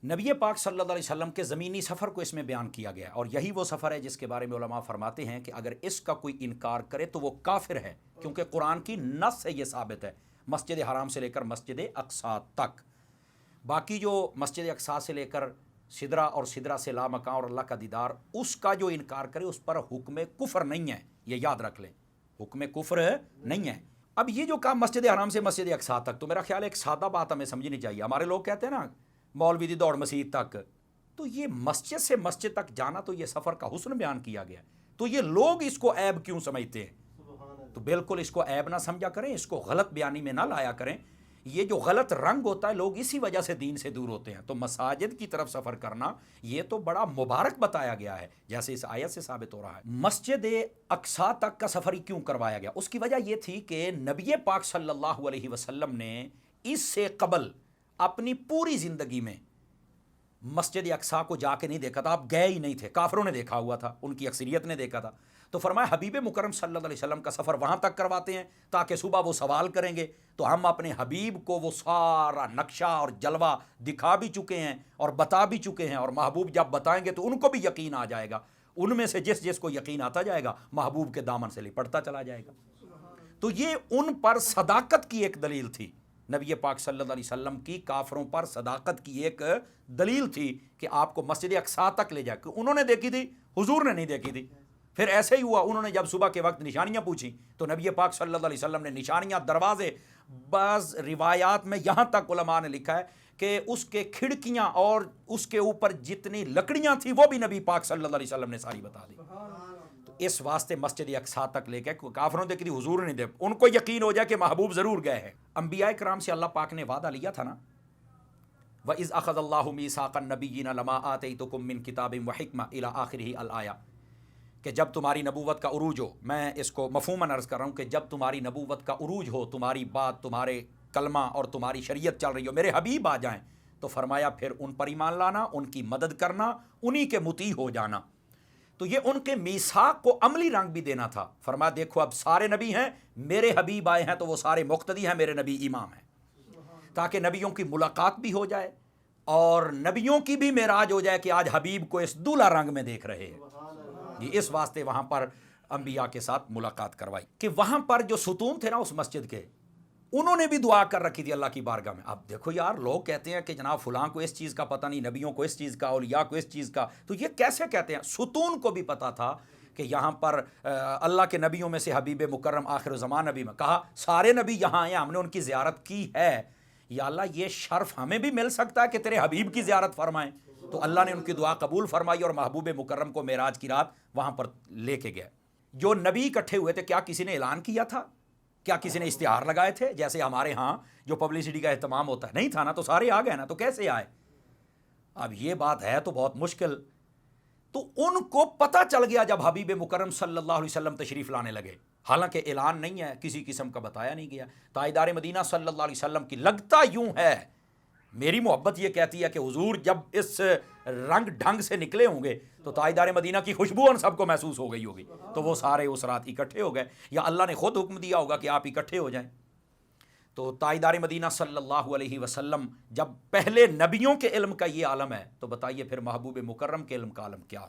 नबी पाक सल्लल्लाहु अलैहि वसल्लम के ज़मीनी सफ़र को इसमें बयान किया गया और यही वो सफ़र है जिसके बारे में उलमा फरमाते हैं कि अगर इसका कोई इनकार करे तो वो काफिर है, क्योंकि कुरान की नस से ये साबित है मस्जिद हराम से लेकर मस्जिद अक्सा तक। बाकी जो मस्जिद अक्सा से लेकर सिदरा और सिदरा से लामकां और अल्लाह का दीदार, उसका जो इनकार करे उस पर हुक्म कुफ्र नहीं है, ये याद रख लें, हुक्म कुफ्र नहीं है। अब ये जो काम मस्जिद हराम से मस्जिद अक्सा तक, तो मेरा ख्याल है एक सादा बात हमें समझनी चाहिए। हमारे लोग कहते हैं ना मौलवी दी दौड़ मस्जिद तक, तो ये मस्जिद से मस्जिद तक जाना तो ये सफ़र का हुस्न बयान किया गया, तो ये लोग इसको ऐब क्यों समझते हैं? तो बिल्कुल इसको ऐब ना समझा करें, इसको गलत बयानी में ना लाया करें। ये जो गलत रंग होता है, लोग इसी वजह से दीन से दूर होते हैं। तो मसाजिद की तरफ सफ़र करना ये तो बड़ा मुबारक बताया गया है, जैसे इस आयत से साबित हो रहा है। मस्जिद अक्सा तक का सफ़र क्यों करवाया गया? उसकी वजह यह थी कि नबी पाक सल्लल्लाहु अलैहि वसल्लम ने इससे कबल अपनी पूरी ज़िंदगी में मस्जिद अक्सा को जाके नहीं देखा था। आप गए ही नहीं थे, काफिरों ने देखा हुआ था, उनकी अक्सरियत ने देखा था। तो फरमाया हबीब मुकरम सल्लल्लाहु अलैहि वसल्लम का सफ़र वहाँ तक करवाते हैं ताकि सुबह वो सवाल करेंगे तो हम अपने हबीब को वो सारा नक्शा और जलवा दिखा भी चुके हैं और बता भी चुके हैं, और महबूब जब बताएंगे तो उनको भी यकीन आ जाएगा। उनमें से जिस जिस को यकीन आता जाएगा महबूब के दामन से लिपटता चला जाएगा। तो ये उन पर सदाकत की एक दलील थी, नबी पाक सल्लल्लाहु अलैहि वसल्लम की काफिरों पर सदाकत की एक दलील थी कि आपको मस्जिद अक्सा तक ले जाए। उन्होंने देखी थी, हुजूर ने नहीं देखी थी। फिर ऐसे ही हुआ, उन्होंने जब सुबह के वक्त निशानियां पूछी तो नबी पाक सल्लल्लाहु अलैहि वसल्लम ने निशानियां, दरवाजे, बाज़ रिवायात में यहाँ तक उलमा ने लिखा है कि उसके खिड़कियाँ और उसके ऊपर जितनी लकड़ियाँ थी वो भी नबी पाक सल्लल्लाहु अलैहि वसल्लम ने सारी बता दी। तो इस वास्ते मस्जिद अक्सा तक लेके काफिरों देखी थी, हुजूर ने दे, उनको यकीन हो जाए कि महबूब ज़रूर गए हैं। अंबिया कराम से अल्लाह पाक ने वादा लिया था ना, व इज़ अख़ज़ल्लाहु मीसाक़न नबिय्यीना लमा आतैतुकुम मिन किताबिन व हिक्मा इला आखिरिही अल आया, कि जब तुम्हारी नबूवत का उरूज हो, मैं इसको मफ़हूमन अर्ज़ कर रहा हूँ कि जब तुम्हारी नबूवत का उरूज हो, तुम्हारी बात, तुम्हारे कलमा और तुम्हारी शरीयत चल रही हो, मेरे हबीब आ जाएँ, तो फरमाया फिर उन पर ईमान लाना, उनकी मदद करना, उन्हीं के मुती हो जाना। तो ये उनके मीसाक को अमली रंग भी देना था। फरमाया देखो अब सारे नबी हैं, मेरे हबीब आए हैं तो वो सारे मुक्तदी हैं, मेरे नबी इमाम हैं, ताकि नबियों की मुलाकात भी हो जाए और नबियों की भी मेराज हो जाए कि आज हबीब को इस दूल्हा रंग में देख रहे हैं। इस वास्ते वहाँ पर अंबिया के साथ मुलाकात करवाई कि वहाँ पर जो सुतून थे ना उस मस्जिद के, उन्होंने भी दुआ कर रखी थी अल्लाह की बारगाह में। अब देखो यार, लोग कहते हैं कि जनाब फलां को इस चीज़ का पता नहीं, नबियों को इस चीज़ का, औलिया को इस चीज़ का, तो ये कैसे कहते हैं? सुतून को भी पता था कि यहाँ पर अल्लाह के नबियों में से हबीब मुकर्रम आखिर ज़मान नबी में कहा सारे नबी यहाँ आए, हमने उनकी ज़ियारत की है। या अल्लाह ये शर्फ हमें भी मिल सकता है कि तेरे हबीब की ज़ियारत फरमाएं। तो अल्लाह ने उनकी दुआ कबूल फरमाई और महबूब मुकर्रम को मेराज की रात वहाँ पर लेके गए। जो नबी इकट्ठे हुए थे, क्या किसी ने ऐलान किया था? क्या किसी ने इश्तिहार लगाए थे जैसे हमारे यहाँ जो पब्लिसिटी का एहतमाम होता है? नहीं था ना, तो सारे आ गए ना, तो कैसे आए? अब ये बात है तो बहुत मुश्किल। तो उनको पता चल गया जब हबीब मुकर्रम सल्लल्लाहु अलैहि वसल्लम तशरीफ़ लाने लगे, हालांकि ऐलान नहीं है, किसी किस्म का बताया नहीं गया। ताइदार मदीना सल्लल्लाहु अलैहि वसल्लम की लगता यूं है, मेरी मोहब्बत ये कहती है कि हुजूर जब इस रंग ढंग से निकले होंगे तो ताइदार मदीना की खुशबू उन सबको महसूस हो गई होगी, तो वो सारे उस रात इकट्ठे हो गए, या अल्लाह ने खुद हुक्म दिया होगा कि आप इकट्ठे हो जाएं। तो ताइदार मदीना सल्लल्लाहु अलैहि वसल्लम जब पहले नबियों के इल्म का ये आलम है, तो बताइए फिर महबूब मुकर्रम के इल्म का आलम क्या हो।